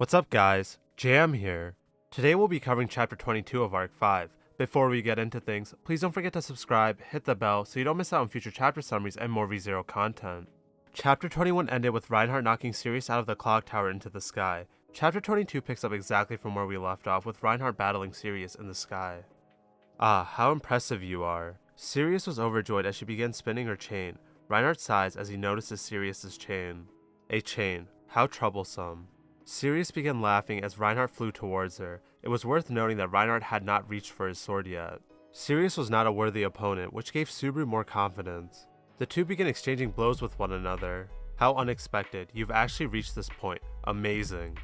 What's up guys, Jam here. Today we'll be covering chapter 22 of arc 5. Before we get into things, please don't forget to subscribe, hit the bell so you don't miss out on future chapter summaries and more ReZero content. Chapter 21 ended with Reinhard knocking Sirius out of the clock tower into the sky. Chapter 22 picks up exactly from where we left off with Reinhard battling Sirius in the sky. Ah, how impressive you are. Sirius was overjoyed as she began spinning her chain. Reinhard sighs as he notices Sirius's chain. A chain, how troublesome. Sirius began laughing as Reinhard flew towards her. It was worth noting that Reinhard had not reached for his sword yet. Sirius was not a worthy opponent, which gave Subaru more confidence. The two began exchanging blows with one another. How unexpected, you've actually reached this point. Amazing.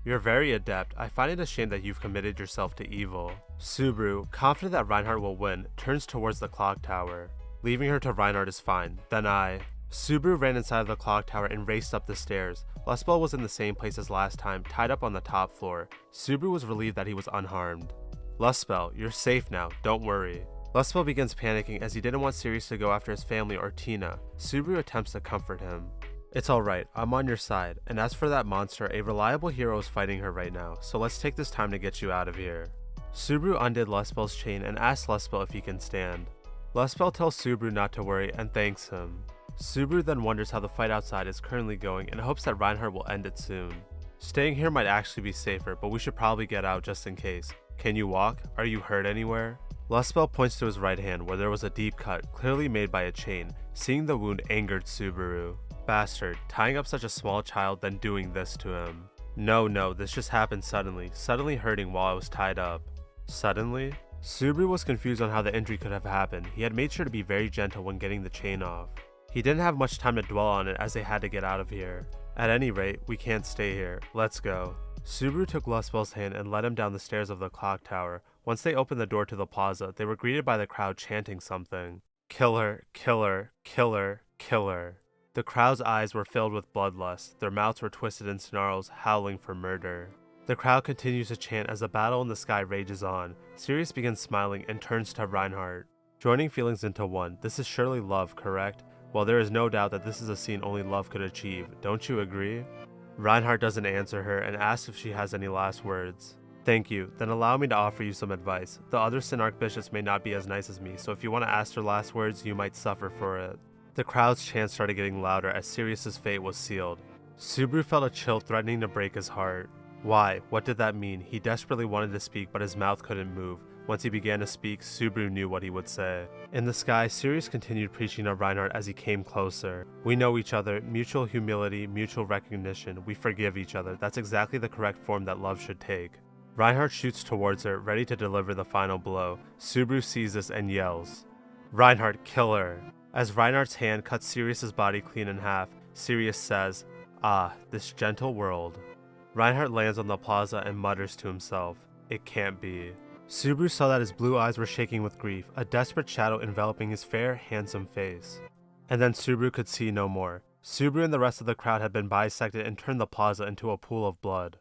You're very adept. I find it a shame that you've committed yourself to evil. Subaru, confident that Reinhard will win, turns towards the clock tower. Leaving her to Reinhard is fine. Then Subaru ran inside of the clock tower and raced up the stairs. Lustbell was in the same place as last time, tied up on the top floor. Subaru was relieved that he was unharmed. Lustbell, you're safe now, don't worry. Lustbell begins panicking as he didn't want Sirius to go after his family or Tina. Subaru attempts to comfort him. It's alright, I'm on your side, and as for that monster, a reliable hero is fighting her right now, so let's take this time to get you out of here. Subaru undid Lustbell's chain and asks Lustbell if he can stand. Lustbell tells Subaru not to worry and thanks him. Subaru then wonders how the fight outside is currently going and hopes that Reinhard will end it soon. Staying here might actually be safer, but we should probably get out just in case. Can you walk? Are you hurt anywhere? Lustbell points to his right hand where there was a deep cut, clearly made by a chain. Seeing the wound angered Subaru. Bastard, tying up such a small child then doing this to him. No, this just happened suddenly hurting while I was tied up. Suddenly? Subaru was confused on how the injury could have happened. He had made sure to be very gentle when getting the chain off. He didn't have much time to dwell on it as they had to get out of here. At any rate, we can't stay here. Let's go. Subaru took Lustbell's hand and led him down the stairs of the clock tower. Once they opened the door to the plaza, they were greeted by the crowd chanting something. Killer, killer, killer, killer. The crowd's eyes were filled with bloodlust. Their mouths were twisted in snarls, howling for murder. The crowd continues to chant as the battle in the sky rages on. Sirius begins smiling and turns to Reinhard. Joining feelings into one, this is surely love, correct? Well, there is no doubt that this is a scene only love could achieve. Don't you agree? Reinhard doesn't answer her and asks if she has any last words. Thank you, then allow me to offer you some advice. The other Sin Archbishops may not be as nice as me, so if you want to ask her last words, you might suffer for it. The crowd's chants started getting louder as Sirius's fate was sealed. Subaru felt a chill threatening to break his heart. Why? What did that mean? He desperately wanted to speak, but his mouth couldn't move. Once he began to speak, Subaru knew what he would say. In the sky, Sirius continued preaching to Reinhard as he came closer. We know each other, mutual humility, mutual recognition, we forgive each other. That's exactly the correct form that love should take. Reinhard shoots towards her, ready to deliver the final blow. Subaru sees this and yells, Reinhard, kill her! As Reinhard's hand cuts Sirius's body clean in half, Sirius says, Ah, this gentle world. Reinhard lands on the plaza and mutters to himself, It can't be. Subaru saw that his blue eyes were shaking with grief, a desperate shadow enveloping his fair, handsome face. And then Subaru could see no more. Subaru and the rest of the crowd had been bisected and turned the plaza into a pool of blood.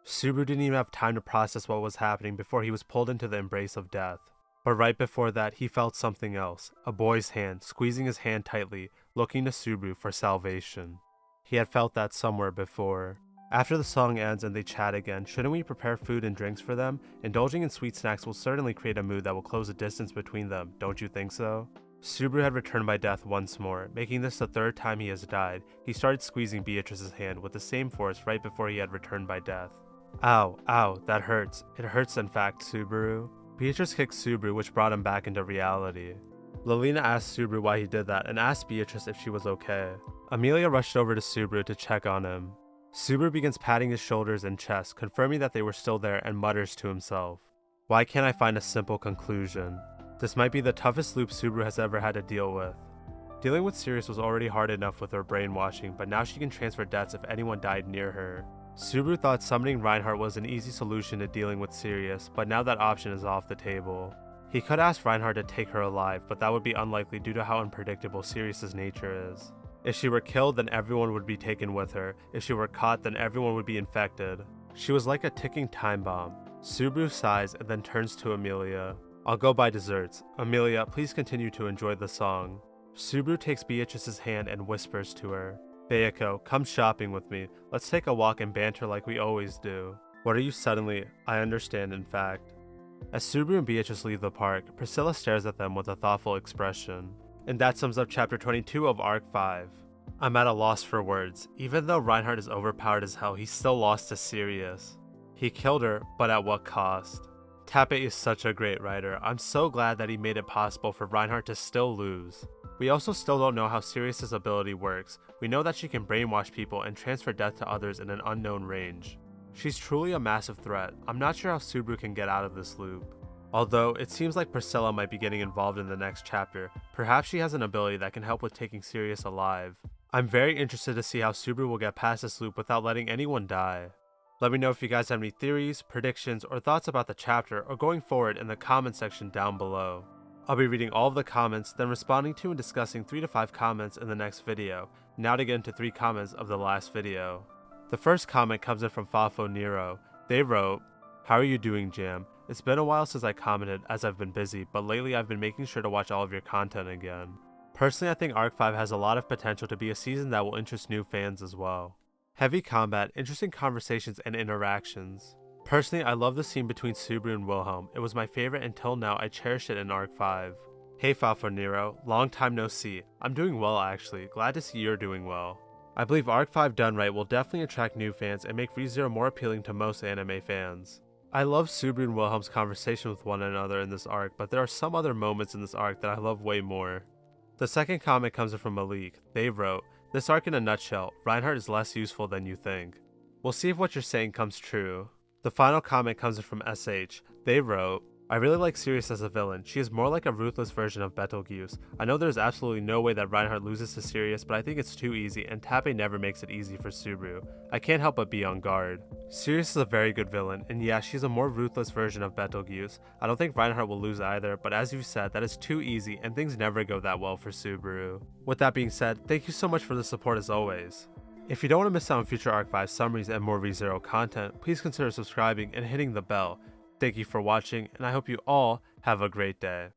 Subaru didn't even have time to process what was happening before he was pulled into the embrace of death. But right before that, he felt something else, a boy's hand, squeezing his hand tightly, looking to Subaru for salvation. He had felt that somewhere before. After the song ends and they chat again, shouldn't we prepare food and drinks for them? Indulging in sweet snacks will certainly create a mood that will close the distance between them, don't you think so? Subaru had returned by death once more, making this the third time he has died. He started squeezing Beatrice's hand with the same force right before he had returned by death. Ow, that hurts. It hurts in fact, Subaru. Beatrice kicked Subaru, which brought him back into reality. Lelina asked Subaru why he did that and asked Beatrice if she was okay. Amelia rushed over to Subaru to check on him. Subaru begins patting his shoulders and chest, confirming that they were still there and mutters to himself, Why can't I find a simple conclusion? This might be the toughest loop Subaru has ever had to deal with. Dealing with Sirius was already hard enough with her brainwashing, but now she can transfer debts if anyone died near her. Subaru thought summoning Reinhard was an easy solution to dealing with Sirius, but now that option is off the table. He could ask Reinhard to take her alive, but that would be unlikely due to how unpredictable Sirius's nature is. If she were killed, then everyone would be taken with her. If she were caught, then everyone would be infected. She was like a ticking time bomb. Subaru sighs and then turns to Amelia. I'll go buy desserts. Amelia, please continue to enjoy the song. Subaru takes Beatrice's hand and whispers to her. Bayako, come shopping with me. Let's take a walk and banter like we always do. What are you suddenly? I understand, in fact. As Subaru and Beatrice leave the park, Priscilla stares at them with a thoughtful expression. And that sums up chapter 22 of Arc 5. I'm at a loss for words. Even though Reinhard is overpowered as hell, he's still lost to Sirius. He killed her, but at what cost? Tappei is such a great writer. I'm so glad that he made it possible for Reinhard to still lose. We also still don't know how Sirius's ability works. We know that she can brainwash people and transfer death to others in an unknown range. She's truly a massive threat. I'm not sure how Subaru can get out of this loop. Although, it seems like Priscilla might be getting involved in the next chapter. Perhaps she has an ability that can help with taking Sirius alive. I'm very interested to see how Subaru will get past this loop without letting anyone die. Let me know if you guys have any theories, predictions, or thoughts about the chapter or going forward in the comment section down below. I'll be reading all of the comments, then responding to and discussing 3 to 5 comments in the next video. Now to get into 3 comments of the last video. The first comment comes in from Fafo Nero. They wrote, "How are you doing, Jam? It's been a while since I commented as I've been busy, but lately I've been making sure to watch all of your content again. Personally, I think Arc 5 has a lot of potential to be a season that will interest new fans as well. Heavy combat, interesting conversations and interactions. Personally, I love the scene between Subaru and Wilhelm. It was my favorite until now. I cherish it in Arc 5. Hey Fafo Nero, long time no see. I'm doing well actually, glad to see you're doing well. I believe Arc 5 done right will definitely attract new fans and make ReZero more appealing to most anime fans. I love Subaru and Wilhelm's conversation with one another in this arc, but there are some other moments in this arc that I love way more." The second comment comes in from Malik. They wrote, "This arc in a nutshell, Reinhard is less useful than you think. We'll see if what you're saying comes true." The final comment comes in from SH. They wrote, "I really like Sirius as a villain. She is more like a ruthless version of Betelgeuse. I know there's absolutely no way that Reinhard loses to Sirius, but I think it's too easy, and Tappei never makes it easy for Subaru. I can't help but be on guard. Sirius is a very good villain, and yeah, she's a more ruthless version of Betelgeuse. I don't think Reinhard will lose either, but as you said, that is too easy, and things never go that well for Subaru. With that being said, thank you so much for the support as always. If you don't want to miss out on future Arc 5 summaries and more ReZero content, please consider subscribing and hitting the bell. Thank you for watching, and I hope you all have a great day."